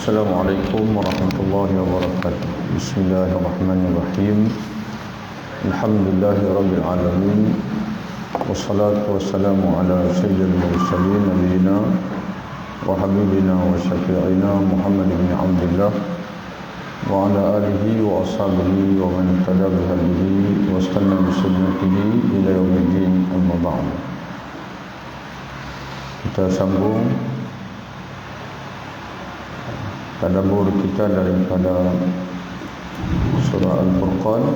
Assalamualaikum warahmatullahi wabarakatuh. Bismillahirrahmanirrahim. Alhamdulillahirabbil alamin. Wassalatu wassalamu ala sayyidil mursalin nabiyina wa habibina wa syafi'ina Muhammad bin Abdullah wa ala alihi wa ashabihi wa man tada bihadihi wa istanna bi sunnatihi ila yaumiddin, amma ba'd. Kita sambung tadabbur kita daripada surah Al-Furqan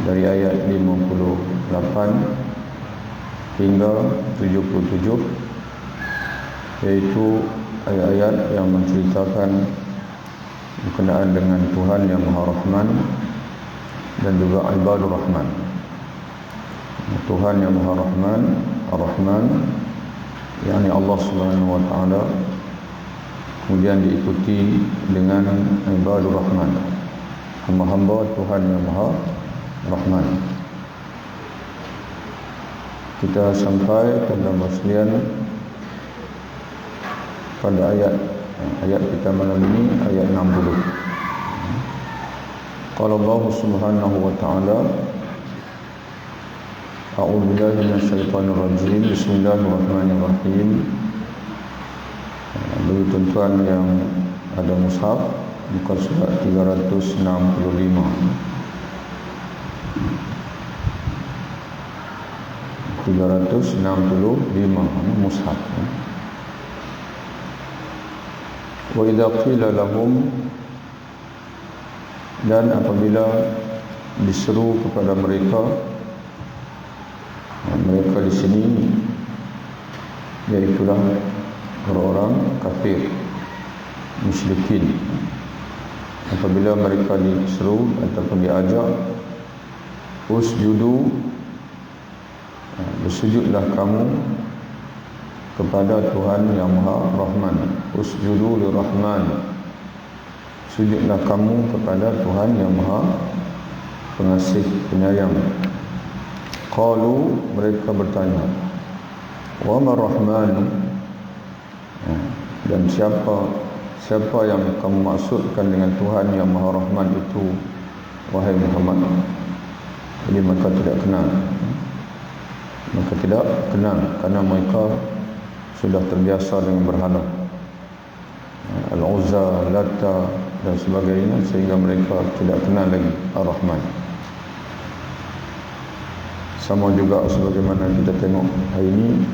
dari ayat 58 hingga 77, yaitu ayat-ayat yang menceritakan berkenaan dengan Tuhan yang Maha Rahman dan juga Ibadur Rahman. Tuhan yang Maha Rahman, Ar-Rahman, yakni Allah Subhanahu wa taala, kemudian diikuti dengan Ibadur Rahman, hamba-hamba Tuhan yang Maha Rahman. Kita sampai pada sekalian pada ayat kita malam ini, ayat 60. Qala Allah Subhanahu wa taala, a'udzu billahi minasyaitonir rajim. Bismillahirrahmanirrahim. Bagi tuan-tuan yang ada mushaf, buka surat 365. Mushaf. Wa idza qila lahum, dan apabila diseru kepada mereka di sini iaitulah orang-orang kafir, musyrikin. Apabila mereka diseru ataupun diajak, usjudu, bersujudlah kamu kepada Tuhan yang Maha Rahman. Usjudu lirrahman, sujudlah kamu kepada Tuhan yang Maha Pengasih Penyayang. Qalu, mereka bertanya, wa ma rahman, dan siapa yang kamu maksudkan dengan Tuhan yang Maha Rahman itu, wahai Muhammad? Jadi mereka tidak kenal kerana mereka sudah terbiasa dengan berhala, Al-Uzza, Latta dan sebagainya, sehingga mereka tidak kenal lagi Ar-Rahman. Sama juga sebagaimana kita tengok hari ini,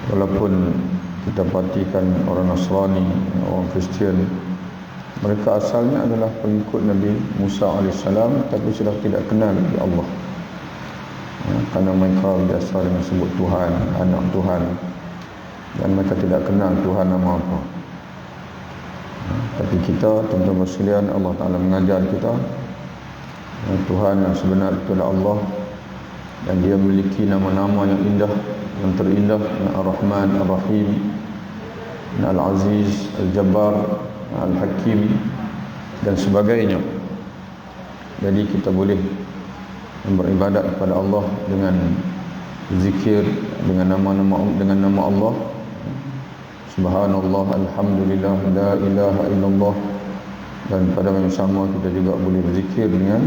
walaupun kita perhatikan orang Nasrani, orang Kristian, mereka asalnya adalah pengikut Nabi Musa AS, tapi sudah tidak kenal lagi Allah, kerana mereka biasa dengan sebut Tuhan, anak Tuhan, dan mereka tidak kenal Tuhan nama apa. Tapi kita, tuan-tuan sekalian, Allah Ta'ala mengajar kita Tuhan yang sebenar itu adalah Allah, dan dia memiliki nama-nama yang indah, yang terindah, yang Ar-Rahman, Ar-Rahim, Al-Aziz, Al-Jabbar, Al-Hakim dan sebagainya. Jadi kita boleh beribadat kepada Allah dengan zikir, dengan nama Allah. Subhanallah, alhamdulillah, la ilaha illallah. Dan pada yang sama kita juga boleh berzikir dengan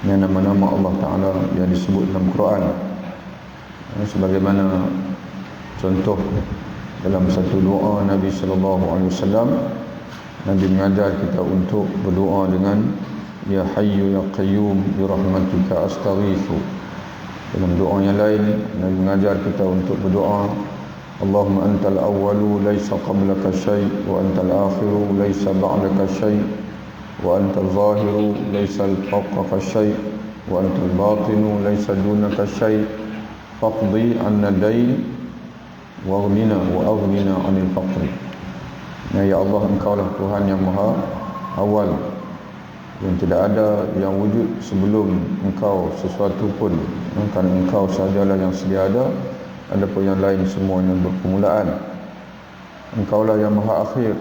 nama-nama Allah Ta'ala yang disebut dalam Quran. Sebagaimana contoh dalam satu doa Nabi SAW, Nabi mengajar kita untuk berdoa dengan Ya Hayyu Ya Qayyum bi rahmatika astaghithu. Dalam doa yang lain Nabi mengajar kita untuk berdoa, Allahumma antal awwalu laysa qablaka syai' wa antal akhiru laysa ba'daka syai' wa antal zahiru laysa fawqaka syai' wa antal batinu laysa dunaka syai' faqdi 'anna dayn wa aghnina 'anil faqri. Ya Allah, Engkaulah Tuhan yang Maha Awal, yang tidak ada yang wujud sebelum Engkau sesuatu pun, kerana Engkau sahajalah yang sedia ada, adapun yang lain semuanya berpermulaan. Engkaulah yang Maha Akhir,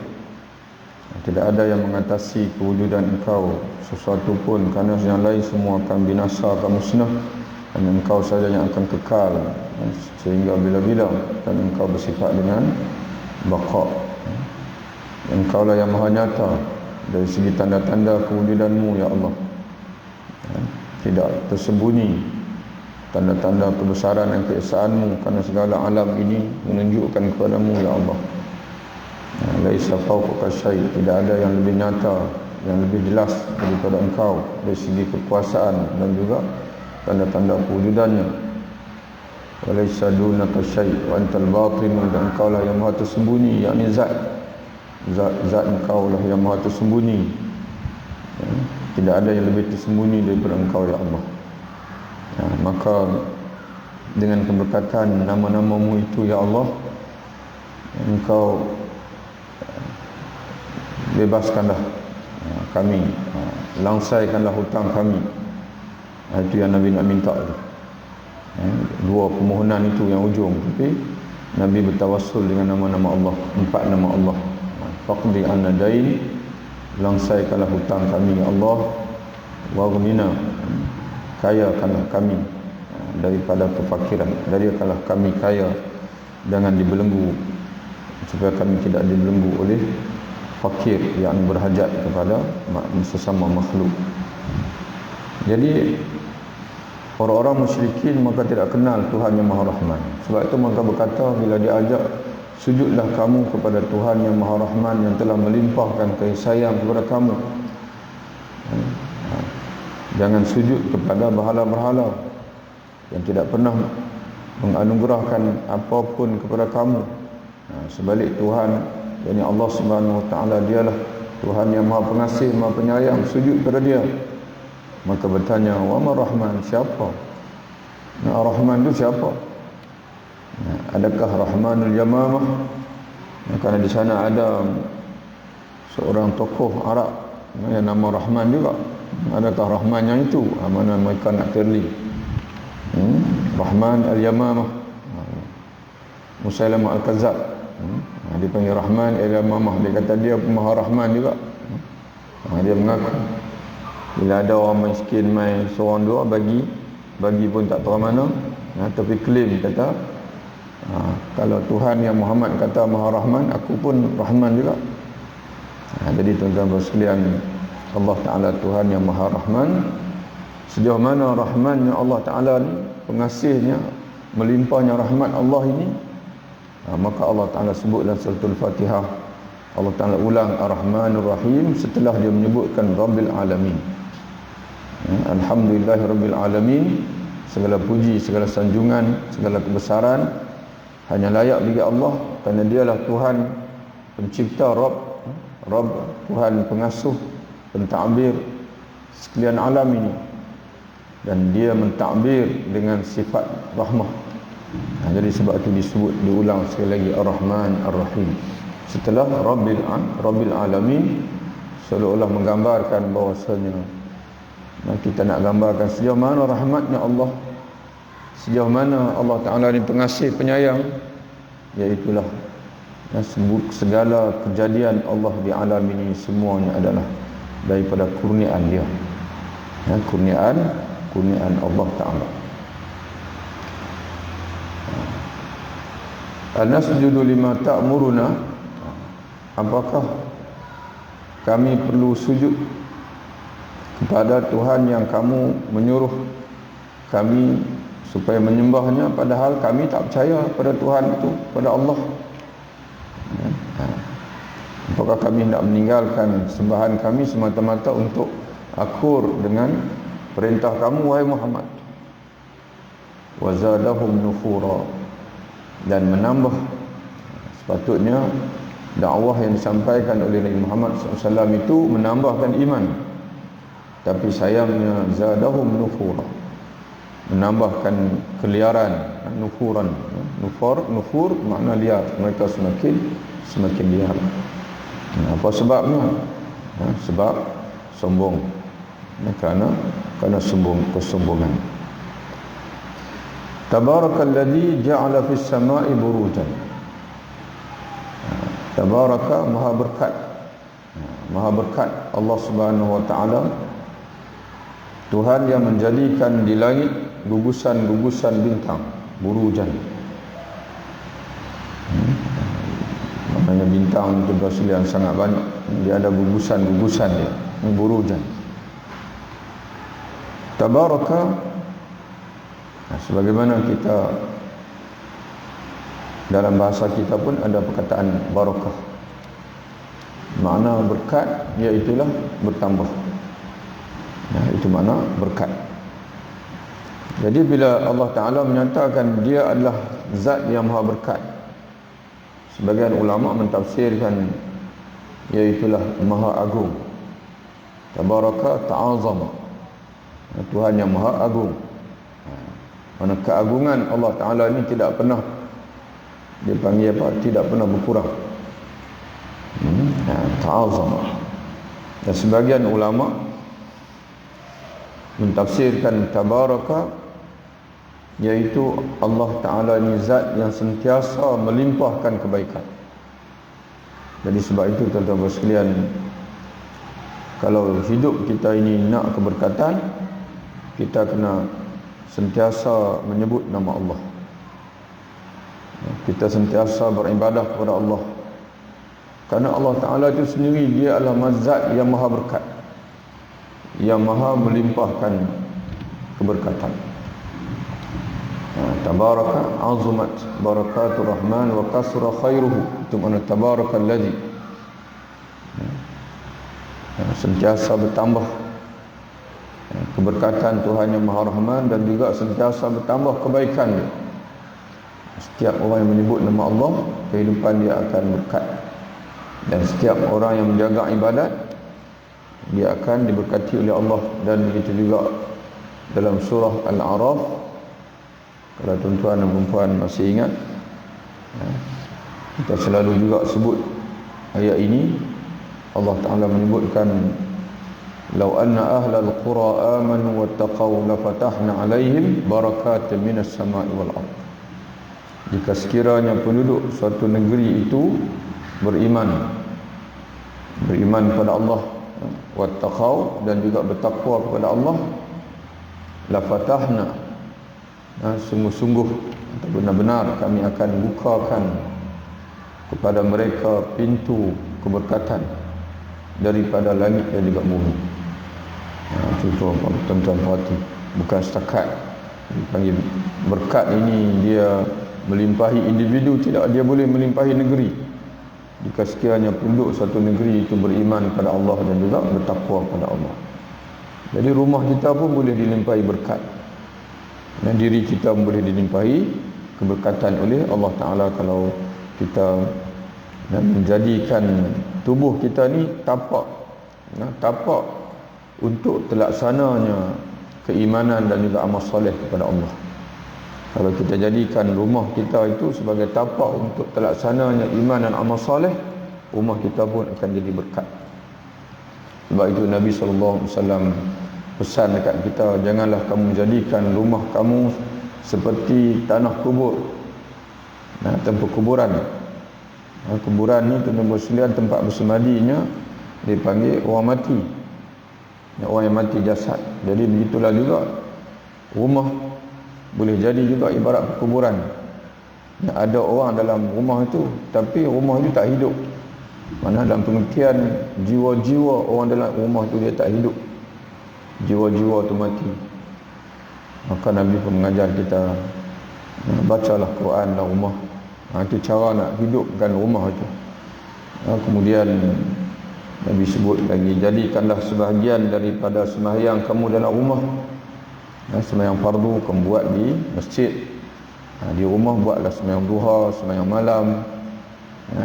tidak ada yang mengatasi kewujudan Engkau sesuatu pun, kerana yang lain semua akan binasa, akan musnah, dan Engkau saja yang akan kekal sehingga bila-bila, dan Engkau bersifat dengan baqa, Engkau lah yang maha nyata dari segi tanda-tanda kewujudanmu ya Allah. Tidak tersembunyi tanda-tanda kebesaran dan keesaanmu, kerana segala alam ini menunjukkan kepadamu ya Allah. Laisa fawqaka syai', tidak ada yang lebih nyata, yang lebih jelas daripada engkau dari segi kekuasaan dan juga tanda-tanda kewujudannya. Walaisa dunaka syai' wa antal batin, dan engkau lah yang maha tersembunyi, yakni zat engkau lah yang maha tersembunyi. Tidak ada yang lebih tersembunyi daripada engkau ya Allah. Maka dengan keberkatan nama-namamu itu ya Allah, engkau bebaskanlah kami, langsaikanlah hutang kami. Itu yang Nabi nak minta tu. Dua permohonan itu yang ujung, tapi Nabi bertawassul dengan nama-nama Allah, 4 nama Allah. Faqdi anna dain, langsaikanlah hutang kami ya Allah. Waghnina, kayakanlah kami daripada kefakiran, jadikanlah kami kaya, jangan dibelenggu, supaya kami tidak dibelenggu oleh fakir yang berhajat kepada sesama makhluk. Jadi orang-orang musyrikin maka tidak kenal Tuhan yang Maha Rahman. Sebab itu mereka berkata bila diajak, sujudlah kamu kepada Tuhan yang Maha Rahman yang telah melimpahkan kasih sayang kepada kamu. Jangan sujud kepada berhala-berhala yang tidak pernah menganugerahkan apapun kepada kamu. Sebalik Tuhan, yakni Allah Subhanahu Wa Taala, dialah Tuhan yang Maha Pengasih, Maha Penyayang. Sujud kepada Dia. Maka bertanya, wa ma Rahman, siapa? Rahman itu siapa? Adakah Rahmanul Yamamah? Kerana di sana ada seorang tokoh Arab yang nama Rahman juga. Adakah Rahman yang itu? Mana mereka nak terli? Rahman Al-Yamamah, Musailamah Al-Kazab. Dia panggil Rahman Al-Yamamah. Dia kata dia Maha Rahman juga. Dia mengaku bila ada orang miskin mai seorang dua bagi pun tak tahu mana, tapi klaim kata, kalau Tuhan yang Muhammad kata Maha Rahman, aku pun Rahman juga. Jadi tuan-tuan sekalian, Allah Ta'ala Tuhan yang Maha Rahman. Sejauh mana rahmannya Allah Ta'ala ni, pengasihnya, melimpahnya rahmat Allah ini, maka Allah Ta'ala sebut dalam suratul Fatihah, Allah Ta'ala ulang Ar-Rahmanur Rahim setelah dia menyebutkan Rabbil Alamin. Alhamdulillahi Rabbil Alamin. Segala puji, segala sanjungan, segala kebesaran hanya layak bagi Allah, kerana dialah Tuhan pencipta, Rabb, Tuhan pengasuh, pentakbir sekalian alam ini, dan dia mentakbir dengan sifat rahmah. Jadi sebab itu disebut, diulang sekali lagi Ar-Rahman Ar-Rahim setelah Rabbil Alamin, seolah-olah menggambarkan bahawasanya kita nak gambarkan sejauh mana rahmatnya Allah, sejauh mana Allah Ta'ala ni pengasih penyayang, iaitulah segala kejadian Allah di alam ini semuanya adalah daripada kurniaan Dia, kurniaan Allah Ta'ala. Anasjudu lima ta'muruna, apakah kami perlu sujud kepada Tuhan yang kamu menyuruh kami supaya menyembahnya, padahal kami tak percaya pada Tuhan itu, pada Allah. Apakah kami hendak meninggalkan sembahan kami semata-mata untuk akur dengan perintah kamu wahai Muhammad? Wazadahum nufura, dan menambah, sepatutnya dakwah yang disampaikan oleh Nabi Muhammad SAW itu menambahkan iman, tapi sayangnya zadahum nufura, menambahkan keliaran. Nufur makna liar, mereka semakin liar. Apa sebabnya? Sebab sombong, kerana kesombongan. Tabarakalladzi ja'ala fis sama'i burujan. Tabaraka, maha berkat Allah Subhanahu Wa Ta'ala, Tuhan yang menjadikan di langit gugusan-gugusan bintang, burujan. Hanya bintang itu berselian sangat banyak. Dia ada gugusan-gugusan dia. Ini burujan. Tabaraka, sebagaimana kita dalam bahasa kita pun ada perkataan barakah. Makna berkat iaitulah bertambah. Itu makna berkat. Jadi bila Allah Ta'ala menyatakan dia adalah zat yang maha berkat, sebagian ulama mentafsirkan iaitulah maha agung. Tabaraka ta'azama, Tuhan yang maha agung. Mana keagungan Allah Ta'ala ini tidak pernah dipanggil apa? Tidak pernah berkurang. Ta'azama. Dan sebagian ulama mentafsirkan tabaraka iaitu Allah Ta'ala ini zat yang sentiasa melimpahkan kebaikan. Jadi sebab itu tuan-tuan sekalian, kalau hidup kita ini nak keberkatan, kita kena sentiasa menyebut nama Allah. Kita sentiasa beribadah kepada Allah. Karena Allah Ta'ala itu sendiri dia adalah mazat yang maha berkat, yang maha melimpahkan keberkatan. Tabaraka azumat barakatur rahman wa kasra khairuhu. Itu makna tabaraka alladhi, sentiasa bertambah keberkatan Tuhan yang maha rahman, dan juga sentiasa bertambah kebaikan dia. Setiap orang yang menyebut nama Allah, kehidupan dia akan berkat. Dan setiap orang yang menjaga ibadat, dia akan diberkati oleh Allah. Dan begitu juga dalam surah Al-A'raf, kalau tuan-tuan dan puan masih ingat, kita selalu juga sebut ayat ini. Allah Ta'ala menyebutkan, "Lau anna ahlal qura amanu wattaqau lafatahna alaihim barakatin minas sama'i wal ardh." Jika sekiranya penduduk suatu negeri itu beriman kepada Allah, wattaqau, dan juga bertakwa kepada Allah, lafatahna, sungguh-sungguh atau benar-benar kami akan bukakan kepada mereka pintu keberkatan daripada langit dan juga bumi. Itu tuan-tuan perhati, bukan setakat dipanggil berkat ini dia melimpahi individu, tidak, dia boleh melimpahi negeri. Jika sekiranya penduduk satu negeri itu beriman kepada Allah dan juga bertakwa kepada Allah. Jadi rumah kita pun boleh dilimpahi berkat, dan diri kita pun boleh dilimpahi keberkatan oleh Allah Ta'ala kalau kita menjadikan tubuh kita ni tapak untuk terlaksananya keimanan dan juga amal soleh kepada Allah. Kalau kita jadikan rumah kita itu sebagai tapak untuk terlaksananya iman dan amal soleh, rumah kita pun akan jadi berkat. Sebab itu Nabi SAW pesan dekat kita, janganlah kamu jadikan rumah kamu seperti tanah kubur, tempat kuburan. Kuburan ni tuan-tuan sekalian, tempat bersemadinya dipanggil orang mati, orang yang mati jasad. Jadi begitulah juga rumah boleh jadi juga ibarat perkuburan. Ada orang dalam rumah itu, tapi rumah itu tak hidup. Mana dalam pengertian jiwa-jiwa orang dalam rumah itu dia tak hidup, jiwa-jiwa itu mati. Maka Nabi pun mengajar kita, bacalah Quran dalam rumah. Itu cara nak hidupkan rumah itu. Kemudian Nabi sebut lagi, jadikanlah sebahagian daripada sembahyang kamu dalam rumah. Sembahyang fardu kamu buat di masjid, di rumah buatlah sembahyang duha, sembahyang malam.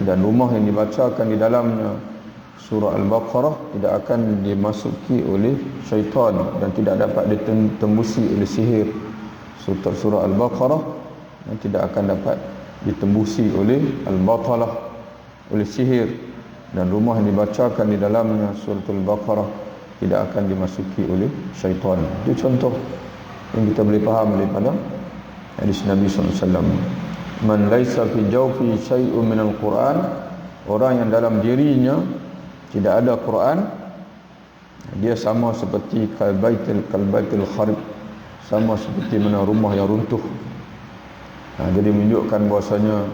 Dan rumah yang dibacakan di dalamnya surah Al-Baqarah tidak akan dimasuki oleh syaitan dan tidak dapat ditembusi oleh sihir. Surah Al-Baqarah tidak akan dapat ditembusi oleh al-batalah, oleh sihir. Dan rumah yang dibacakan di dalamnya surah Al-Baqarah tidak akan dimasuki oleh syaitan. Itu contoh yang kita boleh faham daripada hadis Nabi SAW. Man laisa fi jawfi syai'un minal Quran, orang yang dalam dirinya tidak ada Quran, dia sama seperti kalbaitil kharib, sama seperti mana rumah yang runtuh. Jadi menunjukkan bahasanya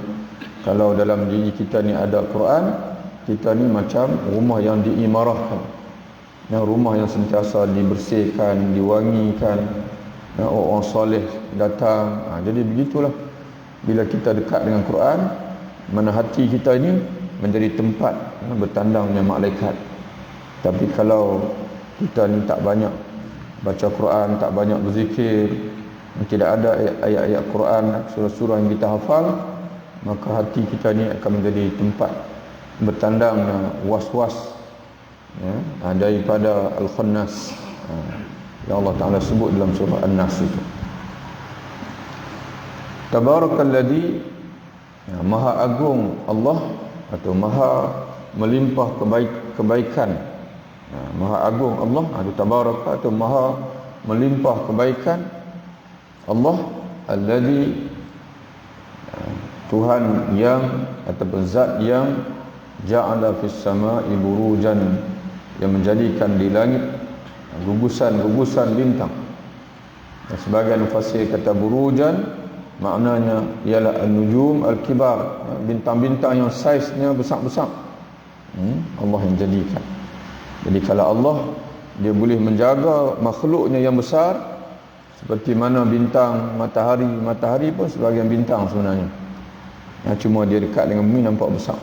Kalau dalam diri kita ni ada Quran, kita ni macam rumah yang diimarahkan, yang rumah yang sentiasa dibersihkan, diwangikan, orang soleh datang. Jadi begitulah, bila kita dekat dengan Quran, mana hati kita ini menjadi tempat bertandangnya malaikat. Tapi kalau kita ni tak banyak baca Quran, tak banyak berzikir, tidak ada ayat-ayat Quran, surah-surah yang kita hafal, maka hati kita ni akan menjadi tempat bertandang was-was, daripada Al-Khannas, yang Allah Ta'ala sebut dalam surah An-Nas itu. Tabarakalladzi, maha agung Allah, atau maha melimpah kebaikan. Maha agung Allah, atau tabaraka, atau maha melimpah kebaikan Allah, alladzi, Tuhan yang, ataupun zat yang ja'ala fis sama'i burujan, yang menjadikan di langit gugusan-gugusan bintang. Sebagian mufassir kata burujan maknanya ialah an-nujum al-kibar, bintang-bintang yang saiznya besar-besar. Allah yang jadikan. Jadi kalau Allah, dia boleh menjaga makhluknya yang besar, seperti mana bintang matahari pun sebagian bintang sebenarnya, cuma dia dekat dengan bumi nampak besar.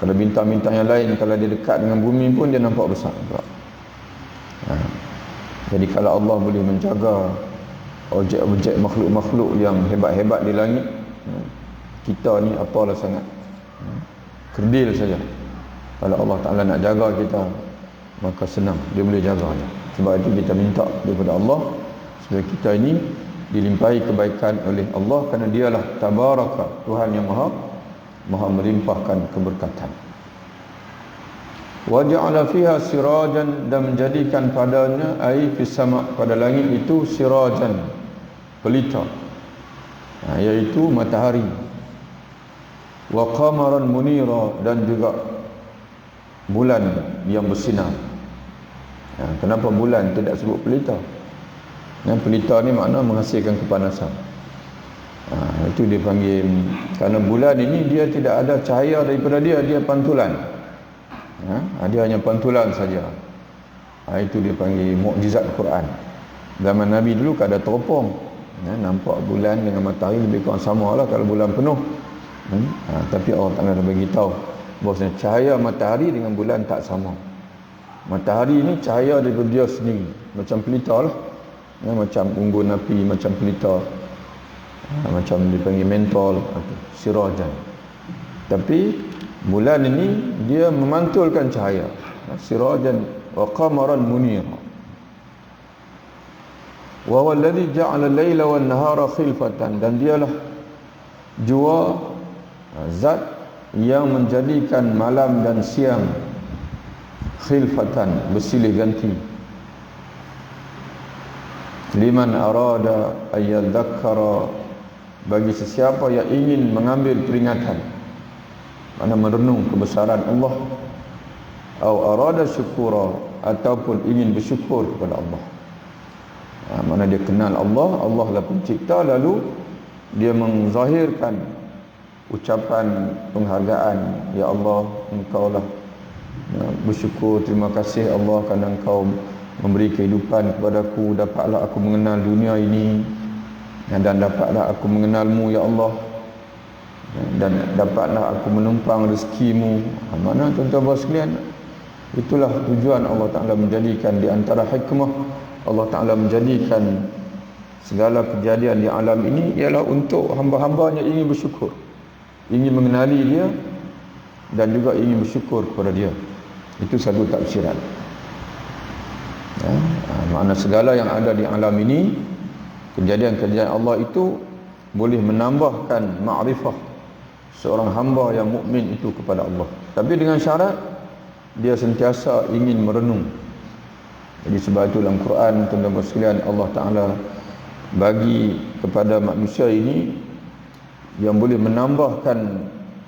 Kalau bintang-bintang yang lain, kalau dia dekat dengan bumi pun dia nampak besar. Jadi kalau Allah boleh menjaga objek-objek makhluk-makhluk yang hebat-hebat di langit, kita ni apalah sangat, kerdil saja. Kalau Allah Ta'ala nak jaga kita, maka senang, dia boleh jaga. Sebab itu kita minta daripada Allah supaya kita ini dilimpahi kebaikan oleh Allah, kerana dialah tabaraka, Tuhan yang maha melimpahkan keberkatan. Wa ja'ala fiha sirajan, dan menjadikan padanya, ai fis sama', pada langit itu, sirajan, pelita, iaitu matahari. Wa qamaran munira, dan juga bulan yang bersinar. Kenapa bulan tidak sebut pelita? Pelita ni makna menghasilkan kepanasan. Itu dia panggil, kerana bulan ini dia tidak ada cahaya daripada dia pantulan. Dia hanya pantulan saja. Itu dia panggil mukjizat Quran. Zaman Nabi dulu ada teropong, nampak bulan dengan matahari lebih kurang sama lah kalau bulan penuh. Tapi Allah Ta'ala dah bagi tahu bahawasanya cahaya matahari dengan bulan tak sama. Matahari ini cahaya daripada dia sendiri, macam pelita lah, macam unggun api, macam pelita, macam dipanggil mentol, sirajan. Tapi bulan ini dia memantulkan cahaya, sirajan wa qamaran munira. Wa huwa alladhi ja'ala al-laila wan nahara khilfatan, dan dialah jua zat yang menjadikan malam dan siang khilfatan, bersilih ganti. Liman arada ayyadhakkara, bagi sesiapa yang ingin mengambil peringatan, mana merenung kebesaran Allah, atau arada syukura, ataupun ingin bersyukur kepada Allah. Mana dia kenal Allah, Allah lah pencipta, lalu dia menzahirkan ucapan penghargaan, ya Allah, engkau lah, bersyukur, terima kasih Allah kerana engkau memberi kehidupan kepadaku, dapatlah aku mengenal dunia ini, dan dapatlah aku mengenalmu ya Allah, dan dapatlah aku menumpang rezekimu. Mana tuan-tuan sekalian, itulah tujuan Allah Ta'ala menjadikan, di antara hikmah Allah Ta'ala menjadikan segala kejadian di alam ini ialah untuk hamba-hambanya ingin bersyukur, ingin mengenali dia, dan juga ingin bersyukur kepada dia. Itu satu tafsiran. Makna segala yang ada di alam ini, kejadian-kejadian Allah itu boleh menambahkan ma'rifah seorang hamba yang mukmin itu kepada Allah. Tapi dengan syarat dia sentiasa ingin merenung. Jadi sebab itu dalam Quran, tuan-tuan sekalian, Allah Ta'ala bagi kepada manusia ini yang boleh menambahkan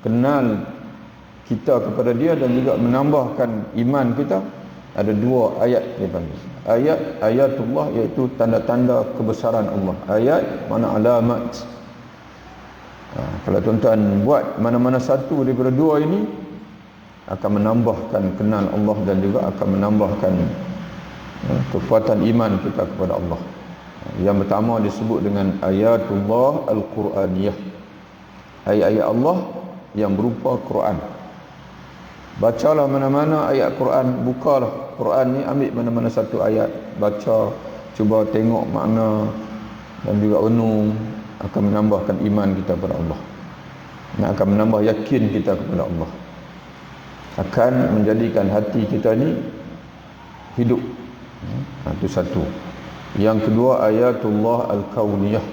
kenal kita kepada dia, dan juga menambahkan iman kita. Ada dua ayat dia panggil. Ayatullah, iaitu tanda-tanda kebesaran Allah. Ayat mana alamat. Kalau tuan-tuan buat mana-mana satu daripada dua ini, akan menambahkan kenal Allah dan juga akan menambahkan kekuatan iman kita kepada Allah. Yang pertama disebut dengan ayatullah al-Quraniyah, ayat-ayat Allah yang berupa Quran. Bacalah mana-mana ayat Quran, bukalah Quran ni, ambil mana-mana satu ayat, baca, cuba tengok makna dan juga renung, akan menambahkan iman kita kepada Allah, dan akan menambah yakin kita kepada Allah, akan menjadikan hati kita ni hidup. Itu satu. Yang kedua, ayatullah al-kauniyah,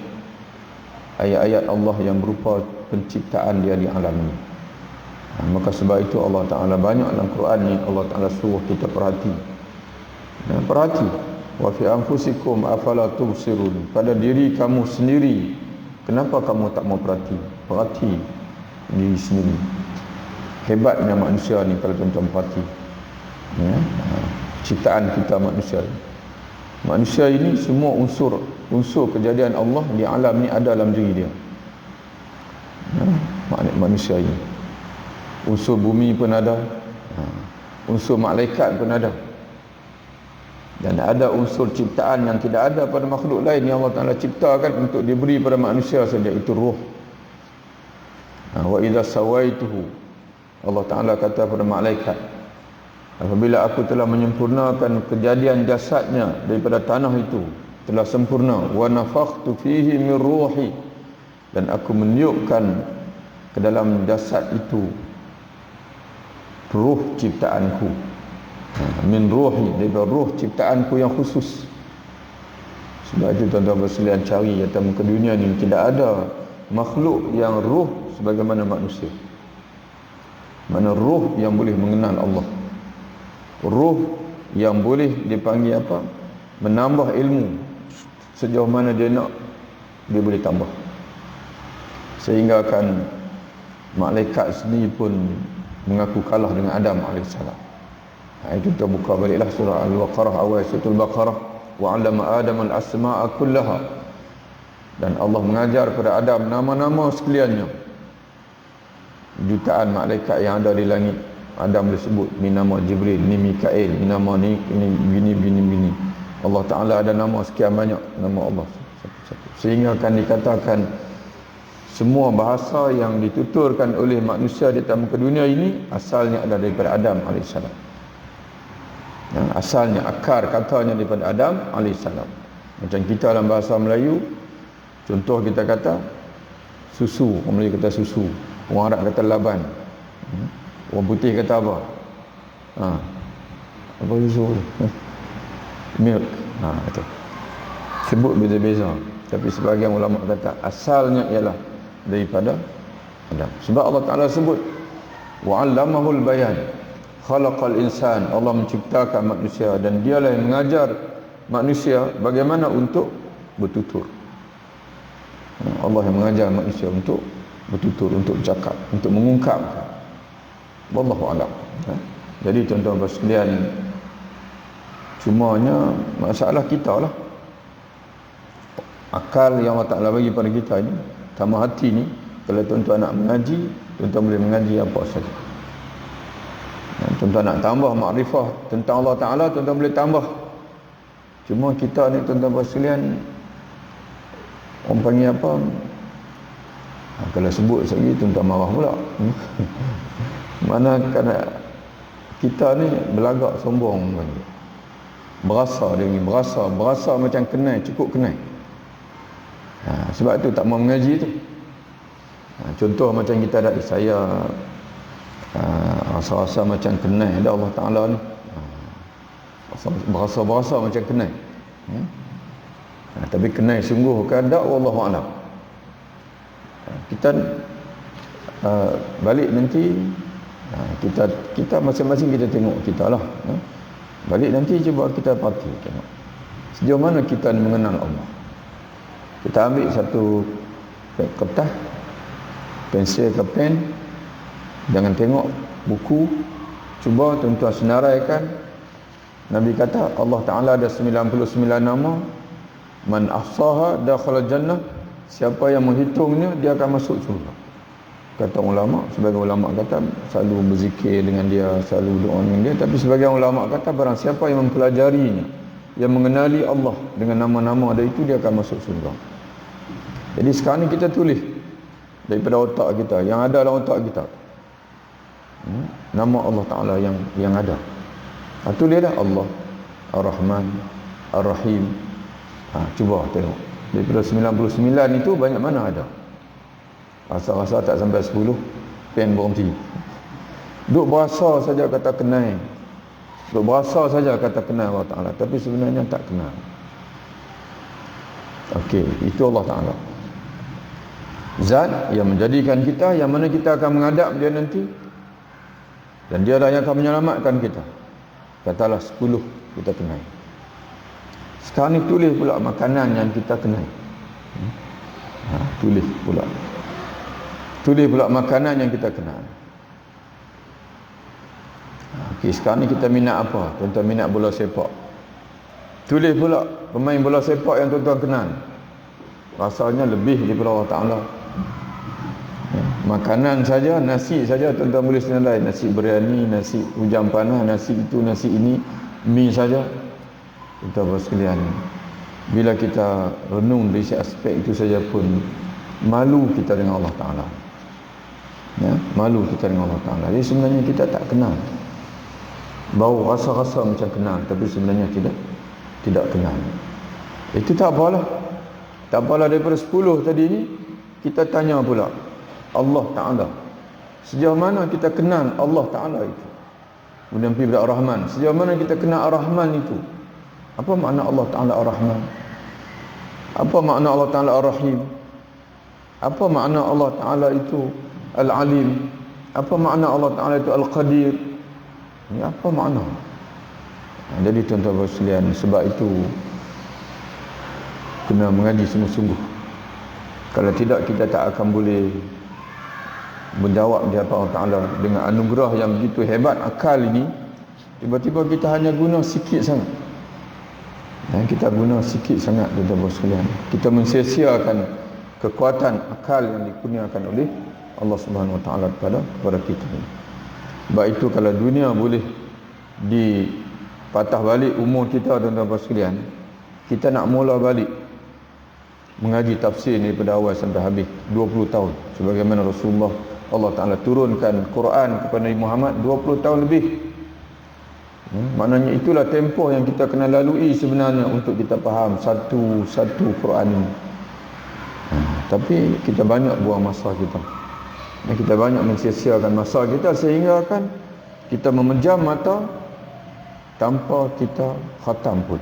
ayat-ayat Allah yang berupa penciptaan dia di alam ini. Maka sebab itu Allah Ta'ala banyak dalam Quran ni Allah Ta'ala suruh kita perhati. Perhati. Wa fi anfusikum afala tubsirun, pada diri kamu sendiri kenapa kamu tak mau perhati? Perhati diri sendiri. Hebatnya manusia ni kalau tuan-tuan perhati. Ciptaan kita manusia ni. Manusia ini semua unsur kejadian Allah di alam ni ada dalam diri dia. Manusia ini, unsur bumi pun ada, unsur malaikat pun ada, dan ada unsur ciptaan yang tidak ada pada makhluk lain yang Allah Ta'ala ciptakan untuk diberi pada manusia saja, itu ruh. Wa idza sawaituhu, Allah Ta'ala kata pada malaikat, apabila aku telah menyempurnakan kejadian jasadnya daripada tanah itu, telah sempurna, wa nafakhtu fihi min ruhi, dan aku meniupkan ke dalam jasad itu ruh ciptaanku, min ruhi, daripada ruh ciptaanku yang khusus. Sebab itu tuan-tuan bersekalian, cari atas muka dunia ni tidak ada makhluk yang ruh sebagaimana manusia. Mana ruh yang boleh mengenal Allah, ruh yang boleh dipanggil apa, menambah ilmu sejauh mana dia nak, dia boleh tambah, sehingga kan malaikat sendiri pun mengaku kalah dengan Adam AS. Itu kita buka baliklah surah Al-Baqarah, awal surah Al-Baqarah, wa 'allama Adam al-asma'a kullaha, dan Allah mengajar kepada Adam nama-nama sekaliannya. Jutaan malaikat yang ada di langit, Adam boleh sebut, ni nama Jibril, ni Mikail, ni nama ni bini. Allah Ta'ala ada nama sekian banyak nama Allah, sehingga akan dikatakan semua bahasa yang dituturkan oleh manusia di atas muka dunia ini asalnya ada daripada Adam AS. Asalnya, akar katanya daripada Adam AS. Macam kita dalam bahasa Melayu, contoh kita kata susu, orang Melayu kata susu, orang Arab kata laban, orang putih kata apa? Apa susu? Milk. Itu sebut beza-beza, tapi sebagian ulama kata asalnya ialah daripada Adam. Sebab Allah Ta'ala sebut wa 'allamahul bayan, khalaqal insan, Allah menciptakan manusia dan dialah yang mengajar manusia bagaimana untuk bertutur. Allah yang mengajar manusia untuk bertutur, untuk bercakap, untuk mengungkapkan. Wallahu a'lam. Jadi tuan-tuan sekalian, cumanya masalah kita lah, akal yang Allah Ta'ala bagi pada kita ini, sama hati ni, kalau tuan-tuan nak mengaji, tuan-tuan boleh mengaji apa saja. Tuan-tuan nak tambah makrifah tentang Allah Ta'ala, tuan-tuan boleh tambah. Cuma kita ni tuan-tuan sekalian, orang panggil apa, kalau sebut sekali tuan-tuan marah pula. Mana kerana kita ni belagak sombong, berasa dia ni, berasa macam kenal, cukup kenal. Sebab tu tak mau mengaji tu. Contoh macam kita ada, saya rasa-rasa macam kenal ada Allah Ta'ala ni, berasa macam kenal, tapi kenal sungguh ke tak, wallahu a'lam. Kita balik nanti, kita masing-masing kita tengok kita lah, balik nanti cuba kita parti tengok sejauh mana kita mengenal Allah. Kita ambil satu kertas, pensil ke pen, jangan tengok buku, cuba tuan-tuan senaraikan. Nabi kata Allah Ta'ala ada 99 nama, man ahsaha dakhala jannah, Siapa yang menghitungnya, dia akan masuk surga. Kata ulama, sebagai ulama kata selalu berzikir dengan dia, selalu doa dengan dia. Tapi sebagian ulama kata barang siapa yang mempelajarinya, yang mengenali Allah dengan nama-nama ada itu, dia akan masuk surga. Jadi sekarang ni kita tulis daripada otak kita, yang ada dalam otak kita, nama Allah Ta'ala yang ada. Tulis dah Allah Ar-Rahman Ar-Rahim. Cuba tengok daripada 99 itu banyak mana ada. Rasa-rasa tak sampai 10, pen berhenti. Duk berasa saja kata kenal. Duk berasa saja kata kenal Allah Ta'ala, tapi sebenarnya tak kenal. Okey, itu Allah Ta'ala. Zat yang menjadikan kita, yang mana kita akan menghadap dia nanti, dan dia lah yang akan menyelamatkan kita. Katalah 10 kita kenal. Sekarang ni tulis pula makanan yang kita kenal. Tulis pula makanan yang kita kenal. Okey, sekarang ni kita minat apa? Tuan-tuan minat bola sepak. Tulis pula pemain bola sepak yang tuan-tuan kenal. Rasanya lebih daripada Allah Ta'ala. Makanan saja, nasi saja tuan-tuan boleh senilai. Nasi biryani, nasi hujang panah, nasi itu, nasi ini, mi saja. Tuan-tuan sekalian, bila kita renung dari aspek itu saja pun malu kita dengan Allah Ta'ala. Malu kita dengan Allah Ta'ala. Jadi sebenarnya kita tak kenal. Bau rasa-rasa macam kenal, tapi sebenarnya tidak kenal. Itu tak apalah. Tak apalah, daripada 10 tadi ni kita tanya pula Allah Ta'ala. Sejauh mana kita kenal Allah Ta'ala itu? Kemudian pergi pada Ar-Rahman. Sejauh mana kita kenal Ar-Rahman itu? Apa makna Allah Ta'ala Ar-Rahman? Apa makna Allah Ta'ala Ar-Rahim? Apa makna Allah Ta'ala itu Al-Alim? Apa makna Allah Ta'ala itu Al-Qadir? Ini apa makna? Jadi tuan-tuan sekalian, sebab itu kena mengaji sungguh-sungguh. Kalau tidak, kita tak akan boleh menjawab di hadapan Allah Ta'ala dengan anugerah yang begitu hebat. Akal ini tiba-tiba kita hanya guna sikit sangat. Kita guna sikit sangat, tuan-tuan sekalian. Kita mensia-siakan kekuatan akal yang dikurniakan oleh Allah Subhanahu Wa Ta'ala kepada kita. Sebab itu kalau dunia boleh dipatah balik umur kita, tuan-tuan sekalian, kita nak mula balik mengaji tafsir ni daripada awal sampai habis 20 tahun. Sebagaimana Rasulullah, Allah Ta'ala turunkan Quran kepada Nabi Muhammad 20 tahun lebih. Maknanya itulah tempoh yang kita kena lalui sebenarnya untuk kita faham satu Quran ini. Tapi kita banyak buang masa kita. Dan kita banyak mensia-siakan masa kita sehingga kan kita memejam mata tanpa kita khatam pun.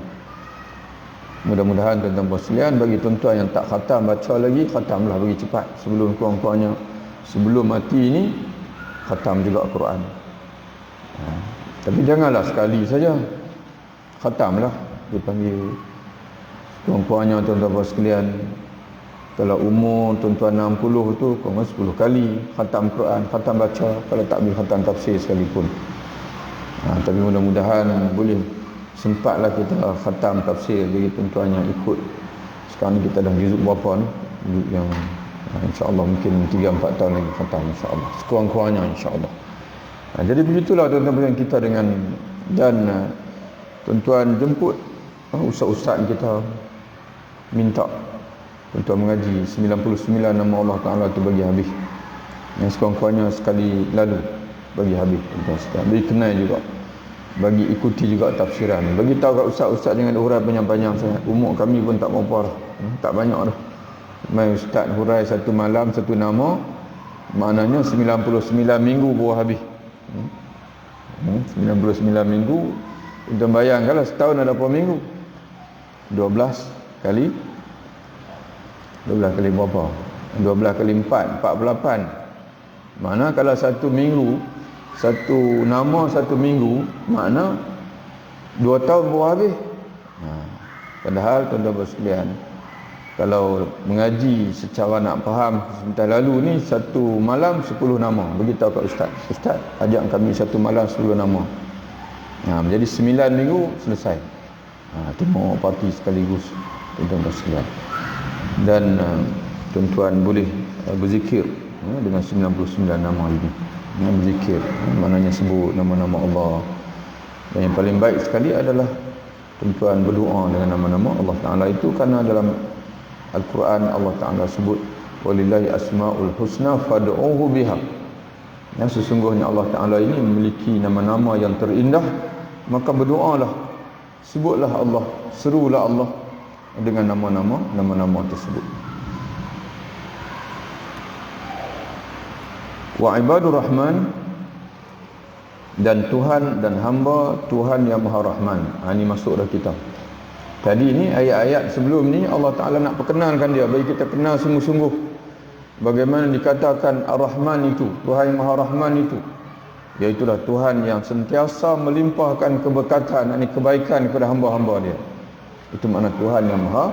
Mudah-mudahan tuan-tuan sekalian, bagi tuan-tuan yang tak khatam baca lagi, khatamlah bagi cepat. Sebelum kurang-kurangnya, sebelum mati ini, khatam juga Quran. Tapi janganlah sekali saja. Khatamlah. Dia panggil kurang-kurangnya tuan-tuan sekalian, kalau umur tuan-tuan 60 tu kurang 10 kali khatam Quran, khatam baca, kalau tak boleh khatam tafsir sekalipun. Tapi mudah-mudahan boleh sempatlah kita khatam tafsir bagi tuan-tuan yang ikut. Sekarang ni kita dah juzuk berapa ni? Juzuk yang insya-Allah mungkin 3-4 tahun lagi khatam insya-Allah. Sekurang-kurangnya insya-Allah. Jadi begitulah tuan-tuan kita dengan, dan tuan-tuan jemput ustaz-ustaz kita, minta tuan-tuan mengaji 99 nama Allah Ta'ala tu bagi habis. Yang sekurang-kurangnya sekali lalu bagi habis, tuan-tuan sekalian. Bagi kenal juga, bagi ikuti juga tafsiran. Bagi tahu kat ustaz-ustaz jangan hurai panjang-panjang sangat. Umur kami pun tak berapa dah, tak banyak dah. Mai ustaz hurai satu malam satu nama, maknanya 99 minggu baru habis. 99 minggu. Tuan bayangkanlah setahun ada berapa minggu? 12 kali berapa? 12 kali 4, 48. Mana kalau satu minggu, satu nama satu minggu, makna 2 tahun baru habis. Padahal tuan-tuan sekalian, kalau mengaji secara nak faham sebentar lalu ni, satu malam 10 nama. Beritahu kat ustaz, ustaz ajak kami satu malam 10 nama. Menjadi 9 minggu selesai. Tengok parti sekaligus, tuan-tuan sekalian. Dan tuan-tuan boleh berzikir dengan 99 nama ini. Berzikir maknanya sebut nama-nama Allah. Dan yang paling baik sekali adalah tuan-tuan berdoa dengan nama-nama Allah Ta'ala itu, kerana dalam Al-Quran Allah Ta'ala sebut walillahi asma'ul husna fad'uhu biha. Yang sesungguhnya Allah Ta'ala ini memiliki nama-nama yang terindah, maka berdoalah, sebutlah Allah, serulah Allah dengan nama-nama tersebut. Wa ibadur rahman, dan Tuhan dan hamba Tuhan yang Maha Rahman. Ini masuk dah kita. Tadi ni ayat-ayat sebelum ni Allah Ta'ala nak perkenalkan dia, bagi kita kenal sungguh-sungguh bagaimana dikatakan Ar-Rahman itu, Tuhan yang Maha Rahman itu, iaitulah Tuhan yang sentiasa melimpahkan keberkatan, kebaikan kepada hamba-hamba dia. Itu makna Tuhan yang Maha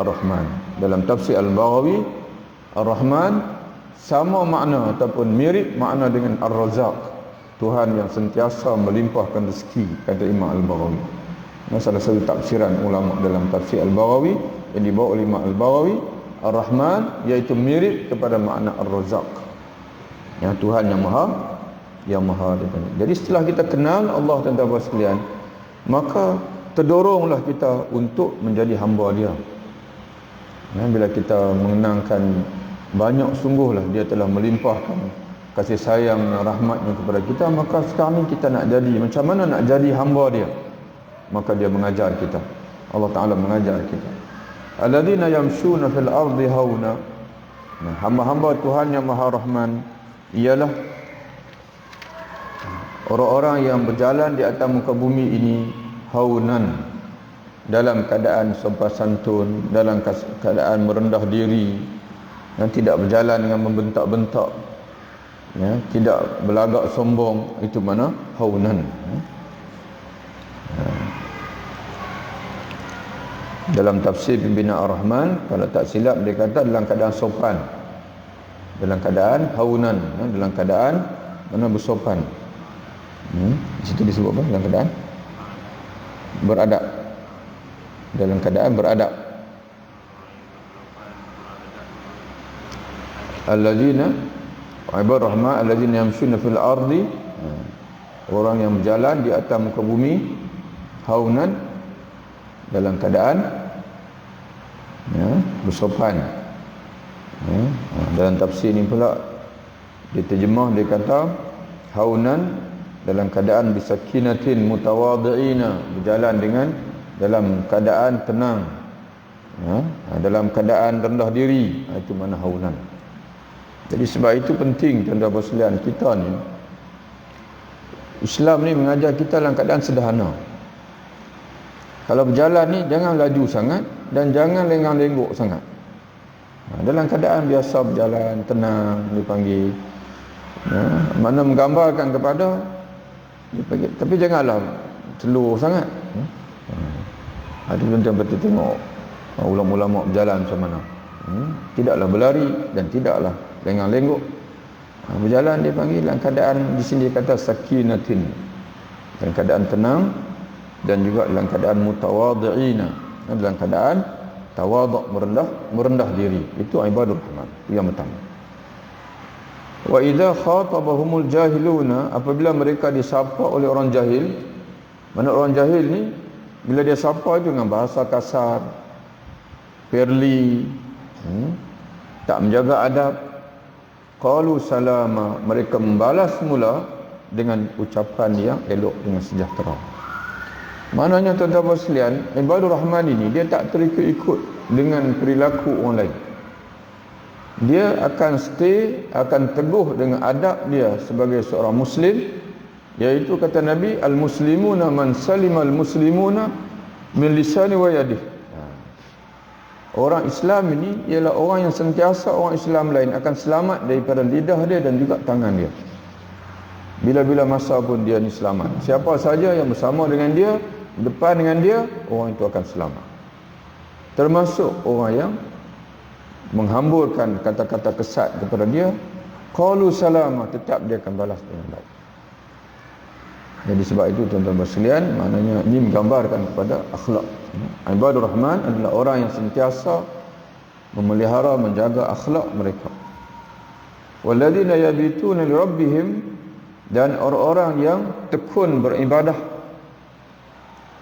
Ar-Rahman. Dalam tafsir Al-Baghawi, Ar-Rahman sama makna ataupun mirip makna dengan Ar-Razzaq, Tuhan yang sentiasa melimpahkan rezeki, kata Imam Al-Baghawi. Salah satu tafsiran ulama dalam tafsir Al-Baghawi yang dibawa oleh Imam Al-Baghawi, Ar-Rahman iaitu mirip kepada makna Ar-Razzaq, yang Tuhan yang Maha. Jadi setelah kita kenal Allah tuan-tuan sekalian, maka terdoronglah kita untuk menjadi hamba dia. Bila kita mengenangkan banyak sungguhlah dia telah melimpahkan kasih sayang dan rahmatnya kepada kita, maka sekarang ni kita nak jadi, macam mana nak jadi hamba dia, maka dia mengajar kita. Allah Ta'ala mengajar kita, alladzina yamshuna fil ardi hauna. Hamba-hamba Tuhan yang Maha Rahman ialah orang-orang yang berjalan di atas muka bumi ini haunan, dalam keadaan sopan santun, dalam keadaan merendah diri, dan tidak berjalan dengan membentak-bentak, tidak berlagak sombong. Itu mana haunan. Dalam tafsir Pembina Ar-Rahman, kalau tak silap dia kata dalam keadaan sopan, dalam keadaan haunan, dalam keadaan mana bersopan. Di situ disebut apa? Dalam keadaan beradab, dalam keadaan beradab. Alladzina ibadur rahman alladzina yamshuna fil ardi, orang yang berjalan di atas muka bumi haunan, dalam keadaan bersopan. Dalam tafsir ni pula diterjemah, dia kata haunan dalam keadaan bisakinatin mutawadhi'ina, berjalan dengan dalam keadaan tenang, dalam keadaan rendah diri. Itu mana haunan. Jadi sebab itu penting tuan-tuan sekalian, kita ni Islam ni mengajar kita dalam keadaan sederhana. Kalau berjalan ni jangan laju sangat dan jangan lenggang-lenggok sangat. Dalam keadaan biasa berjalan tenang dipanggil, mana menggambarkan kepada dipanggil, tapi janganlah telur sangat. Ada tuan-tuan betul tengok ulama-ulama berjalan macam mana. Tidaklah berlari dan tidaklah lenggang-lenggok. Berjalan dia panggil dalam keadaan, di sini dia kata sakinatin, dalam keadaan tenang, dan juga dalam keadaan mutawadhi'ina, dalam keadaan tawadhu', merendah diri. Itu ibadur rahman. Itu yang pertama. Wa idza khatabahumul jahiluna, apabila mereka disapa oleh orang jahil. Mana orang jahil ni bila dia sapa itu dengan bahasa kasar, perli, tak menjaga adab, qalu salama, mereka membalas mula dengan ucapan yang elok, dengan sejahtera. Maknanya tuan-tuan sekalian, ibadur rahman ini dia tak terikut-ikut dengan perilaku orang lain. Dia akan stay, akan teguh dengan adab dia sebagai seorang muslim, iaitu kata Nabi, al-muslimuna man salimal muslimuna min lisani wa yadih. Orang Islam ini ialah orang yang sentiasa orang Islam lain akan selamat daripada lidah dia dan juga tangan dia. Bila-bila masa pun dia ni selamat. Siapa saja yang bersama dengan dia, depan dengan dia, orang itu akan selamat. Termasuk orang yang menghamburkan kata-kata kesat kepada dia, qalu salama, tetap dia akan balas dengan baik. Jadi sebab itu tuan-tuan sekalian, maknanya ini menggambarkan kepada akhlak. Ibadur rahman adalah orang yang sentiasa memelihara, menjaga akhlak mereka. Walladzina yabituna li rabbihim, dan orang-orang yang tekun beribadah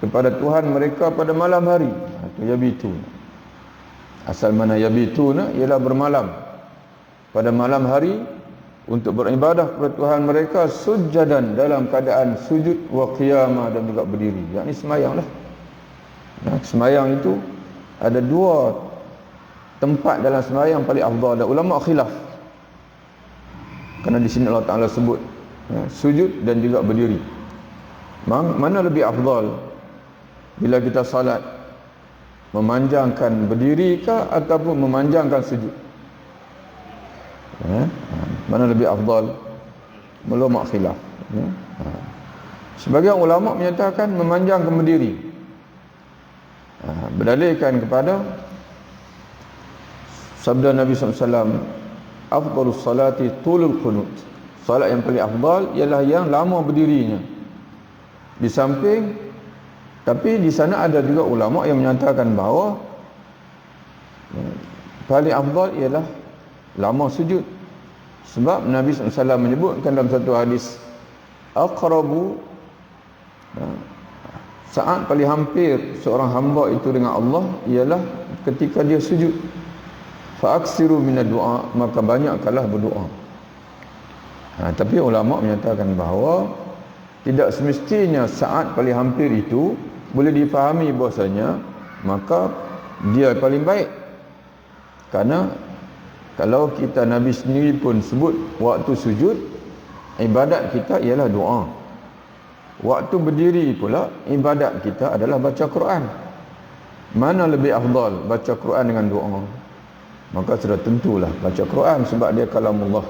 kepada Tuhan mereka pada malam hari. Itu yabitun. Asal mana yabituna ialah bermalam. Pada malam hari untuk beribadah kepada Tuhan mereka, sujadan, dalam keadaan sujud, wa qiyamah, dan juga berdiri. Yakni semayanglah. Semayang itu ada dua tempat dalam semayang paling afdal, dan ulama khilaf. Kerana di sini Allah Taala sebut sujud dan juga berdiri. Mana lebih afdal bila kita salat? Memanjangkan berdiri ke ataupun memanjangkan sujud? Mana lebih afdal? Ulama khilaf. Sebagian ulama menyatakan memanjangkan berdiri, berdalilkan kepada sabda Nabi SAW, afdalus salati tulul qunut. Salat yang paling afdal ialah yang lama berdirinya. Di samping, tapi di sana ada juga ulama yang menyatakan bahawa paling afdal ialah lama sujud. Sebab Nabi SAW menyebutkan dalam satu hadis, aqrabu, saat paling hampir seorang hamba itu dengan Allah ialah ketika dia sujud. Fa'aksiru minad du'a, maka banyakkanlah berdoa. Tapi ulama menyatakan bahawa tidak semestinya saat paling hampir itu boleh difahami bahasanya maka dia paling baik. Karena kalau kita, Nabi sendiri pun sebut waktu sujud, ibadat kita ialah doa. Waktu berdiri pula, ibadat kita adalah baca Quran. Mana lebih afdal, baca Quran dengan doa? Maka sudah tentulah baca Quran, sebab dia kalamullah.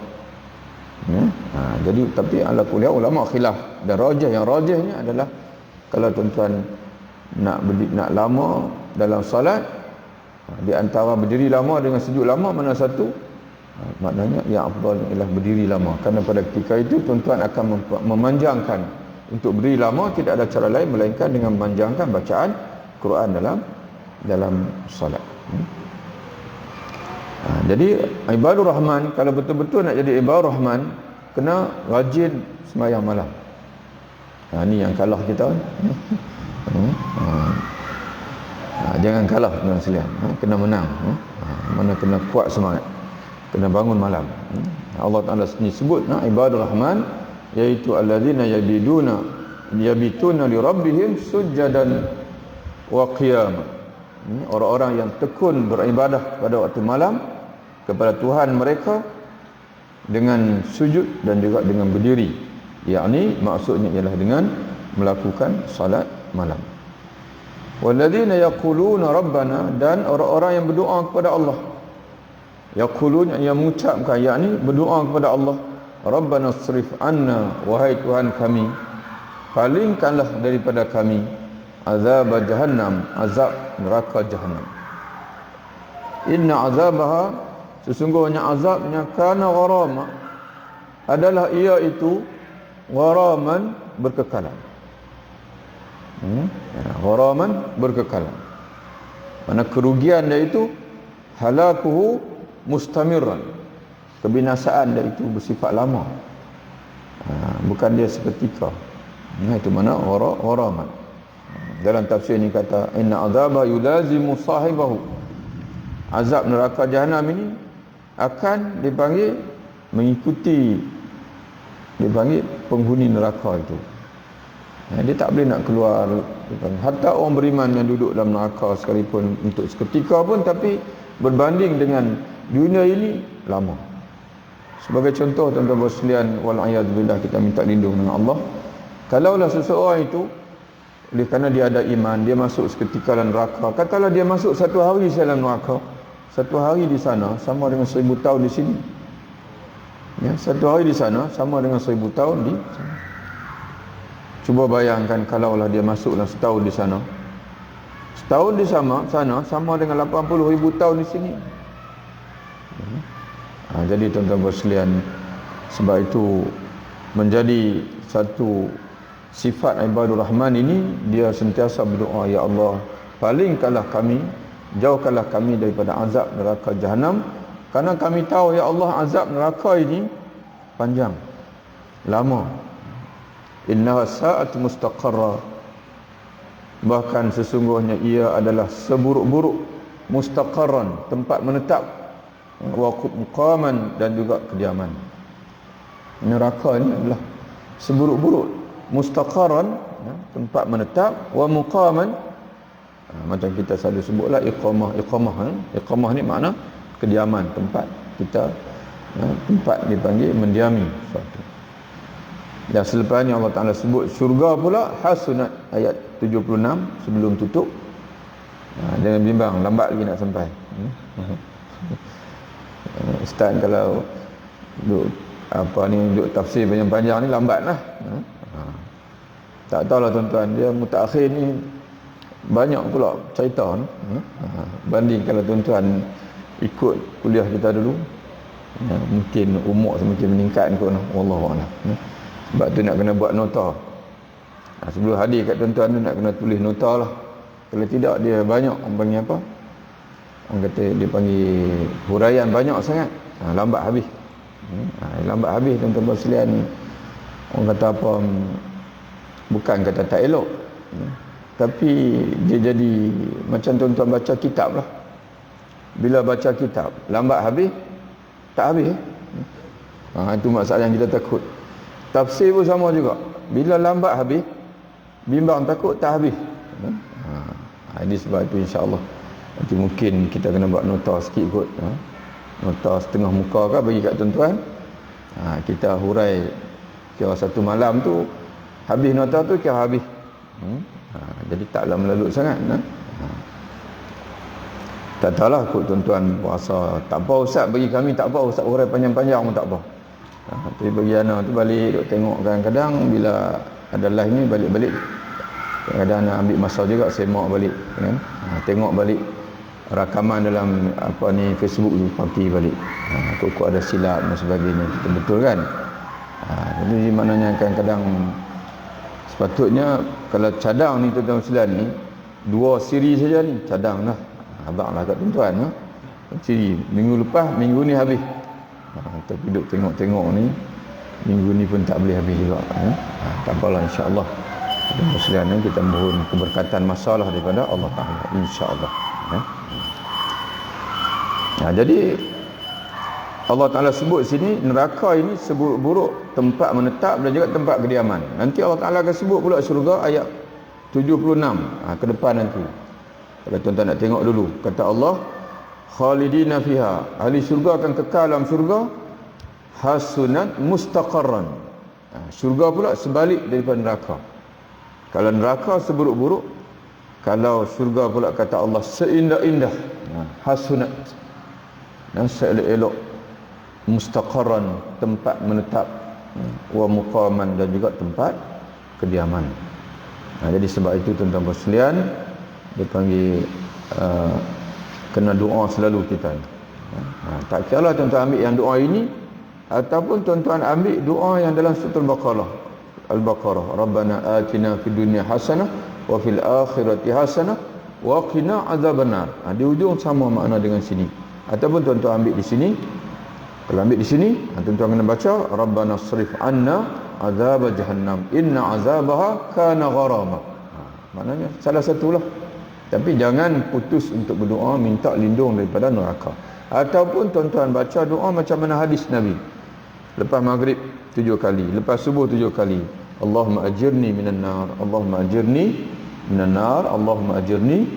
Jadi tapi ala kulli ulama khilaf, dan yang rajihnya adalah kalau tuan-tuan nak lama dalam salat, di antara berdiri lama dengan sujud lama, mana satu? Maknanya yang afdal ialah berdiri lama. Kerana pada ketika itu tuan-tuan akan memanjangkan. Untuk berdiri lama tidak ada cara lain melainkan dengan memanjangkan bacaan Quran dalam salat. Jadi ibadur rahman, kalau betul-betul nak jadi ibadur rahman, kena rajin sembahyang malam. Ni yang kalah kita. Jangan kalah dengan sekalian. Kena menang. Mana kena kuat semangat. Kena bangun malam. Allah Taala sendiri sebut ibadur rahman, iaitu alladzina yabituna li rabbihim sujadan wa qiyamah. Orang-orang yang tekun beribadah pada waktu malam kepada Tuhan mereka dengan sujud dan juga dengan berdiri. Yakni maksudnya ialah dengan melakukan salat malam. Walladzina yaquluna rabbana, dan orang-orang yang berdoa kepada Allah. Yaqulun, yang mengucapkan, yakni berdoa kepada Allah, Rabbana srif anna, wahai Tuhan kami, palingkanlah daripada kami azab jahannam, azab neraka jahannam. Inna azabaha, sesungguhnya azabnya, kana gharama, adalah ia itu gharaman, berkekalan. Gharaman, berkekalan. Mana kerugian dia itu halakuhu mustamirran, kebinasaan dia itu bersifat lama. Bukan dia seketika. Itu mana gharaman. Dalam tafsir ini kata inna azaba yulazimu sahibahu, azab neraka jahanam ini akan dipanggil mengikuti, dipanggil penghuni neraka itu. Dia tak boleh nak keluar. Hatta orang beriman yang duduk dalam neraka sekalipun untuk seketika pun, tapi berbanding dengan dunia ini lama. Sebagai contoh tuan-tuan sekalian, wal'iyadzubillah, kita minta lindung dengan Allah. Kalaulah seseorang itu oleh kerana dia ada iman, dia masuk seketika dalam neraka, katalah dia masuk satu hari dalam neraka, satu hari di sana sama dengan 1000 tahun di sini. Ya, satu hari di sana sama dengan 1000 tahun di sana. Cuba bayangkan kalaulah dia masuk dalam setahun di sana. Setahun di sana sama dengan 80,000 tahun di sini. Jadi tuan-tuan sekalian, sebab itu menjadi satu sifat ibadur rahman ini, dia sentiasa berdoa, ya Allah, palingkanlah kami jauhkanlah kami daripada azab neraka Jahannam, kerana kami tahu ya Allah azab neraka ini panjang, lama. Innaha sa'at mustaqarra, bahkan sesungguhnya ia adalah seburuk-buruk, mustaqarran, tempat menetap, wa muqaman, dan juga kediaman. Neraka ini adalah seburuk-buruk, mustaqarran, tempat menetap, wa muqaman, macam kita selalu sebutlah iqamah ni makna kediaman, tempat kita, tempat dipanggil mendiami suatu. Dan selepasnya Allah Ta'ala sebut syurga pula hasunat, ayat 76 sebelum tutup. Jangan bimbang, lambat lagi nak sampai. Ustaz kalau duk duk tafsir panjang-panjang ni lambatlah. Tak tahulah tuan-tuan, dia mutakhir ni banyak pula cerita ni. Banding kalau tuan-tuan ikut kuliah kita dulu, mungkin umur semakin meningkat kot, wallahu a'lam. Sebab tu nak kena buat nota. Sebelum hadir kat tuan-tuan tu nak kena tulis nota lah. Kalau tidak dia banyak, orang panggil apa, orang kata dia panggil huraian banyak sangat, lambat habis. Lambat habis tuan-tuan sekalian. Orang kata apa, bukan kata tak elok, tapi dia jadi macam tuan-tuan baca kitab lah. Bila baca kitab lambat habis, tak habis. Itu masalah yang kita takut. Tafsir pun sama juga, bila lambat habis, bimbang takut tak habis. Ini sebab itu insya-Allah nanti mungkin kita kena buat nota sikit kot, nota setengah muka ke bagi kat tuan-tuan. Kita hurai kira satu malam tu habis nota tu, kira habis. Jadi taklah melalut sangat. Tak tahulah kot tuan-tuan puasa. Tak apa ustaz, bagi kami tak apa ustaz, hurai panjang-panjang pun tak apa. Tapi bagi anak tu balik duk tengok, kadang-kadang bila ada live ni balik-balik, kadang-kadang nak ambil masa juga semak balik kan. Tengok balik rakaman dalam apa ni Facebook tu, parti balik. Kok ada silap dan sebagainya. Betul kan? Jadi maknanya kadang-kadang sepatutnya kalau cadang ni tuan-tuan sekalian ni 2 siri saja ni cadang dah. Abanglah kat tuan-tuan, siri minggu lepas, minggu ni habis. Tapi duk tengok-tengok ni minggu ni pun tak boleh habis juga. Tak apalah, insya-Allah muslimin kita mohon keberkatan masalah daripada Allah Taala, insya-Allah. Jadi Allah Taala sebut sini neraka ini seburuk-buruk tempat menetap dan juga tempat kediaman. Nanti Allah Taala akan sebut pula syurga ayat 76 ke depan nanti. Kalau tuan-tuan nak tengok dulu, kata Allah, khalidina fiha, ahli syurga akan kekal dalam syurga, hasunat mustaqarran. Syurga pula sebalik daripada neraka. Kalau neraka seburuk-buruk, kalau syurga pula kata Allah seindah-indah, hasunat, dan seelok-elok, mustaqarran, tempat menetap, wa muqaman, dan juga tempat kediaman. Jadi sebab itu tuan-tuan sekalian, dia panggil kena doa selalu kita. Tak kira lah tuan-tuan ambil yang doa ini ataupun tuan-tuan ambil doa yang dalam surah Al-Baqarah, Rabbana atina fid dunya hasanah wa fil akhirati hasanah wa qina azabannar. Di ujung sama makna dengan sini. Ataupun tuan-tuan ambil di sini. Kalau ambil di sini, tuan-tuan kena baca Rabbana srif anna azab jahannam inna azabaha kana gharama. Maknanya salah satulah. Tapi jangan putus untuk berdoa minta lindung daripada neraka. Ataupun tuan-tuan baca doa macam mana hadis Nabi. Lepas maghrib 7 kali, lepas subuh 7 kali. Allahumma ajirni minan nar, Allahumma ajirni minan nar, Allahumma ajirni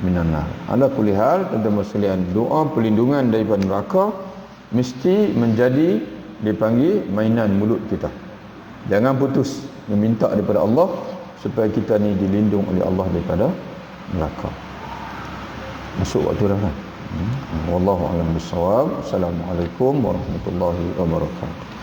minan nar. Ala kulli hal, tuan-tuan sekalian, doa perlindungan daripada neraka mesti menjadi dipanggil mainan mulut kita. Jangan putus meminta daripada Allah supaya kita ni dilindung oleh Allah daripada neraka. Masuk waktu dah kan? Wallahu a'lam bissawab. Assalamualaikum warahmatullahi wabarakatuh.